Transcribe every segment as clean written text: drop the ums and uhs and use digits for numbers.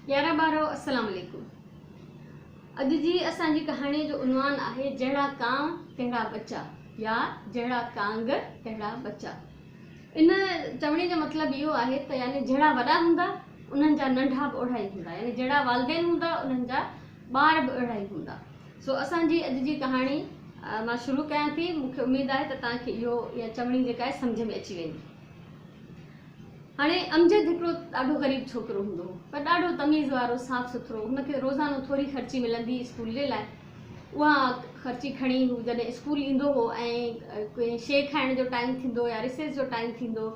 यारा बारो अस्सलाम वालेकुम। अॼु जी असांजी कहाणी जो उन्वान आहे जहिड़ा कांव तहिड़ा बच्चा या जहिड़ा कांग तहिड़ा बच्चा। इन चवणी जो मतिलबु इहो आहे त यानी जहिड़ा वॾा हूंदा उन्हनि जा नंढा बि ओढ़ा ई हूंदा, यानी जहिड़ा वालदेन हूंदा उन्हनि जा ॿार बि अहिड़ा ई हूंदा। सो असांजी अॼु जी कहाणी मां शुरू कयां थी। मूंखे उमेदु आहे त तव्हांखे इहा चवणी जेका आहे सम्झ में अची वेंदी। हाणे अमजद हिकिड़ो ॾाढो ग़रीब छोकिरो हूंदो हो, पर ॾाढो तमीज़ वारो, साफ़ सुथरो। हुनखे रोज़ानो थोरी ख़र्ची मिलंदी स्कूल जे लाइ। उहा ख़र्ची खणी हू जॾहिं स्कूल ईंदो हो ऐं कोई शइ खाइण जो टाइम थींदो या रिसेस जो टाइम थींदो,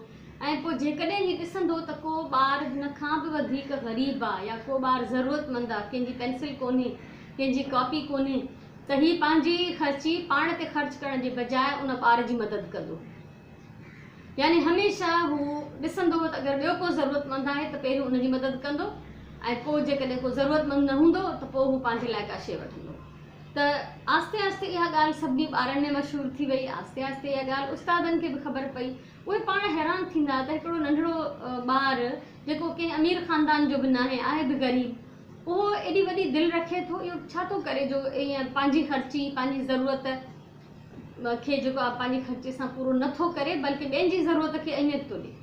ऐं पोइ जेकॾहिं ही ॾिसंदो त को ॿार हिन खां बि वधीक ग़रीब आहे या को ॿार ज़रूरतमंद आहे, कंहिंजी पेंसिल कोन्हे, कंहिंजी कॉपी कोन्हे, त ही पंहिंजी ख़र्ची पाण ते ख़र्च करण जे बजाए उन ॿार जी मदद कंदो। यानी हमेशह हू ॾिसंदो त अगरि ॿियो को ज़रूरतमंद आहे त पहिरियों उनजी मदद कंदो, ऐं पोइ जेकॾहिं को ज़रूरतमंद न हूंदो त पोइ हू पंहिंजे लाइ का शइ वठंदो। त आस्ते आस्ते इहा ॻाल्हि सभिनी ॿारनि में मशहूरु थी वई। आस्ते आस्ते इहा ॻाल्हि उस्तादनि खे बि ख़बर पई। उहे पाण हैरान थींदा त हिकिड़ो नंढिड़ो ॿारु जेको कंहिं अमीर ख़ानदान जो बि न आहे बि ग़रीब, उहो एॾी वॾी दिलि रखे थो। इहो छा थो करे जो ईअं पंहिंजी ख़र्ची, पंहिंजी ज़रूरत खे जेको आहे पंहिंजी ख़र्चे सां पूरो नथो करे, बल्कि ॿियनि जी ज़रूरत खे अहमियत थो ॾिए।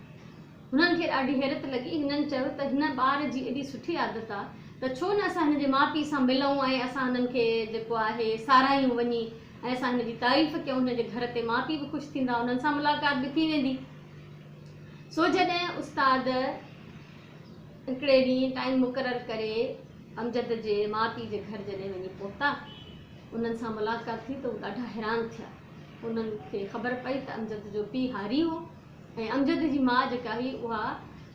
हुननि खे ॾाढी हैरत लॻी। हिननि चयो त हिन ॿार जी एॾी सुठी आदत आहे त छो न असां हिन जे माउ पीउ सां मिलूं ऐं असां हिननि खे जेको आहे सारायूं वञी ऐं असां हिन जी तारीफ़ कयूं। हुन जे घर ते माउ पीउ बि ख़ुशि थींदा, हुननि सां मुलाक़ात बि थी वेंदी। सो जॾहिं उस्ताद हिकिड़े ॾींहुं टाइम मुक़ररु करे अमजद जे माउ पीउ जे घर जॾहिं वञी पहुता, उन्हनि सां मुलाक़ात थी त उहे ॾाढा हैरान थिया। उन्हनि खे ख़बर पई त अमजद जो पीउ हारी हो ऐं अमजद जी माउ जेका हुई उहा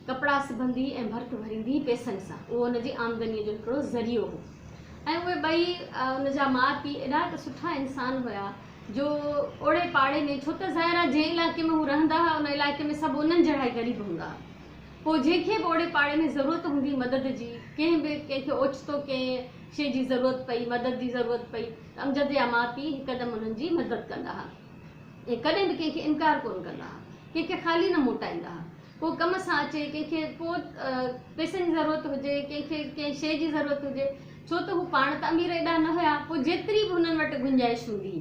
कपिड़ा सिबंदी ऐं भर्त भरींदी पैसनि सां। उहो हुनजी आमदनीअ जो हिकिड़ो ज़रियो हो। ऐं उहे ॿई उनजा माउ पीउ एॾा त सुठा इंसान हुया जो ओड़े पाड़े में, छो त ज़ाहिर आहे जंहिं इलाइक़े में हू रहंदा हुआ उन इलाइक़े में सभु उन्हनि जहिड़ा ई ग़रीब हूंदा। पोइ जंहिंखे बि ओड़े पाड़े में ज़रूरत हूंदी मदद जी, कंहिंखे ओचितो कंहिं शइ जी ज़रूरत पई, मदद जी ज़रूरत पई, त अमजद जा माउ पीउ हिकदमि उन्हनि जी मदद कंदा हुआ ऐं कॾहिं बि कंहिंखे इनकार कोन कंदा हुआ, कंहिंखे ख़ाली न मोटाईंदा हुआ। को कम सां अचे, कंहिंखे पोइ पैसनि जी ज़रूरत हुजे, कंहिंखे कंहिं शइ जी ज़रूरत हुजे, छो त हू पाण त अमीर एॾा न हुया। पोइ जेतिरी बि हुननि वटि गुंजाइश हूंदी,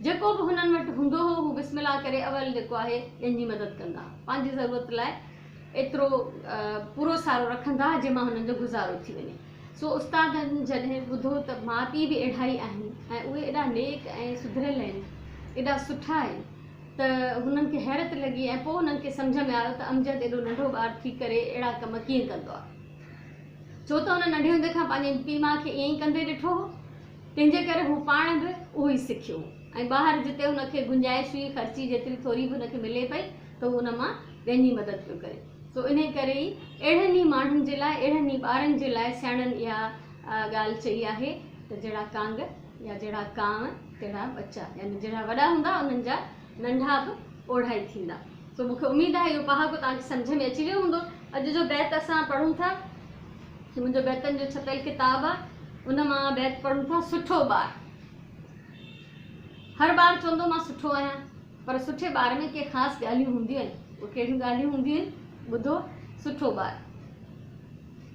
जेको बि हुननि वटि हूंदो हो, हू बिस्मिल्लाह करे अवल जेको आहे ॿियनि जी मदद कंदा, पंहिंजी ज़रूरत लाइ एतिरो पूरो सारो रखंदा जंहिंमां हुननि जो गुज़ारो थी वञे। सो उस्तादनि जॾहिं ॿुधो त माउ पीउ बि अहिड़ा ई आहिनि ऐं उहे एॾा नेक ऐं सुधरियल आहिनि, एॾा सुठा आहिनि, त हुननि खे हैरत लॻी। ऐं पोइ हुननि खे सम्झ में आयो त अमजद एॾो नंढो ॿारु थी करे अहिड़ा कम कीअं कंदो आहे, छो त हुन नंढे हूंदे खां पंहिंजे पीउ माउ खे ईअं ई कंदे ॾिठो हो। तंहिंजे करे हू पाण बि उहो ई सिखियो ऐं ॿाहिरि जिते हुनखे गुंजाइश हुई, ख़र्ची जेतिरी थोरी बि हुनखे मिले पई, त उहो हुन मां ॿियनि जी मदद पियो करे। सो इन करे ई अहिड़नि ई माण्हुनि जे लाइ, अहिड़नि ई ॿारनि जे लाइ सियाणनि इहा ॻाल्हि चई आहे त जहिड़ा कांग या जहिड़ा कांव तहिड़ा बच्चा, यानी जहिड़ा वॾा हूंदा उन्हनि जा नंढा बि ओढ़ा ई थींदा। सो मूंखे उमेदु आहे इहो पहाको तव्हांखे सम्झ में अची वियो हूंदो। अॼु जो बैत असां पढ़ूं था, मुंहिंजो बैतनि जो छपियल किताबु आहे, उन मां बैत पढ़ूं था सुठो ॿारु। हर ॿारु चवंदो मां सुठो आहियां, पर सुठे ॿार में के ख़ासि ॻाल्हियूं हूंदियूं आहिनि। उहे कहिड़ियूं ॻाल्हियूं हूंदियूं आहिनि, ॿुधो। सुठो ॿारु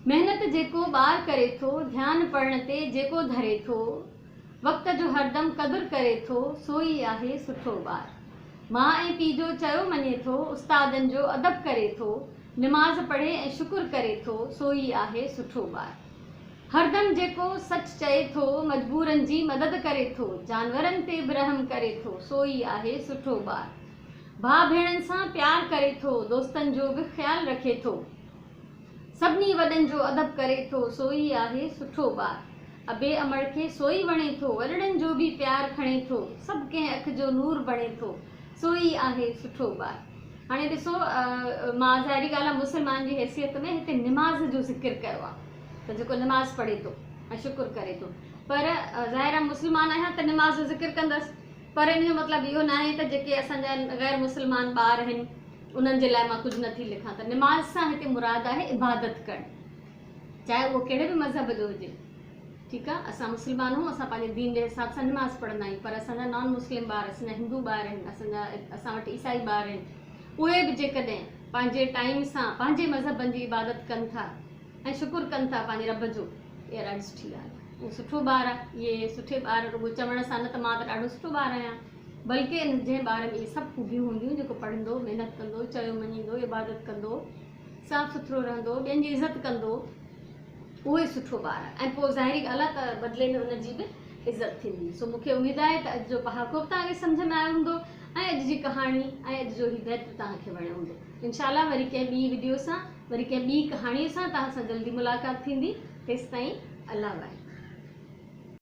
महिनत जेको ॿारु करे थो, ध्यानु पढ़ण ते जेको धरे थो, वक़्त जो हरदम क़दुरु करे थो, सो ई आहे सुठो ॿारु। माउ ऐं पीउ जो चयो मञे थो, उस्तादनि जो अदब करे थो, निमाज़ पढ़े ऐं शुकुर करे थो, सो ई आहे सुठो ॿारु। हरदम जेको सच चए थो, मजबूरनि जी मदद करे थो, जानवरनि ते बि रहम करे थो, सो ई आहे सुठो ॿारु। भाउ भेणनि सां प्यार करे थो, दोस्तनि जो बि ख़्यालु रखे थो, सभिनी वॾनि जो अदब करे थो, सो ई आहे सुठो ॿारु। अबे अमड़ खे सो ई वणे थो, वॾड़नि जो बि प्यार खणे थो, सभु कंहिं अखि जो नूर बणे थो, सो ई आहे सुठो ॿारु। हाणे ॾिसो, मां ज़ाहिरी ॻाल्हि आहे मुस्लमान जी हैसियत में हिते निमाज़ जो ज़िक्र कयो आहे, त जेको निमाज़ पढ़े थो ऐं शुकुर करे थो, पर ज़ाहिर आहे मुस्लमान आहियां त निमाज़ जो ज़िक्र कंदसि, पर इन जो मतिलबु इहो न आहे त जेके असांजा ग़ैर मुस्लमान ॿार आहिनि उन्हनि जे लाइ मां कुझु नथी लिखां। त निमाज़ सां हिते मुराद आहे इबादत करणु, चाहे उहो कहिड़े बि मज़हब जो हुजे। ठीकु आहे, असां मुस्लमान आहियूं, असां पंहिंजे दीन जे हिसाब सां निमाज़ पढ़ंदा आहियूं, पर असांजा नॉन मुस्लिम ॿार, असांजा हिंदू ॿार आहिनि, असां वटि ईसाई ॿार आहिनि, उहे बि जेकॾहिं पंहिंजे टाइम सां पंहिंजे मज़हबनि जी इबादत कनि था ऐं शुकुरु कनि था पंहिंजे रब जो, इहा ॾाढी सुठी ॻाल्हि आहे। उहो सुठो ॿारु आहे। इहे सुठे ॿार रुॻो चवण सां न त मां त ॾाढो सुठो ॿारु आहियां, बल्कि जंहिं ॿार में इहे सभु ख़ूबियूं हूंदियूं, जेको पढ़ंदो, महिनत कंदो, चयो मञींदो, इबादत कंदो, साफ़ु सुथिरो रहंदो, ॿियनि जी इज़त कंदो, उहो ई सुठो ॿारु आहे। ऐं पोइ ज़ाहिरी ॻाल्हि आहे त बदिले में उनजी बि इज़त थींदी। सो मूंखे उमेदु आहे त अॼु जो पहाको बि तव्हांखे सम्झ में आयो हूंदो ऐं अॼु जी कहाणी ऐं अॼु जो हिदायत तव्हांखे वणियो हूंदो। इंशाअल्लाह वरी कंहिं ॿी वीडियो सां, वरी कंहिं ॿी कहाणीअ सां तव्हां सां जल्दी मुलाक़ात थींदी। तेसिताईं अल्लाह वाहे।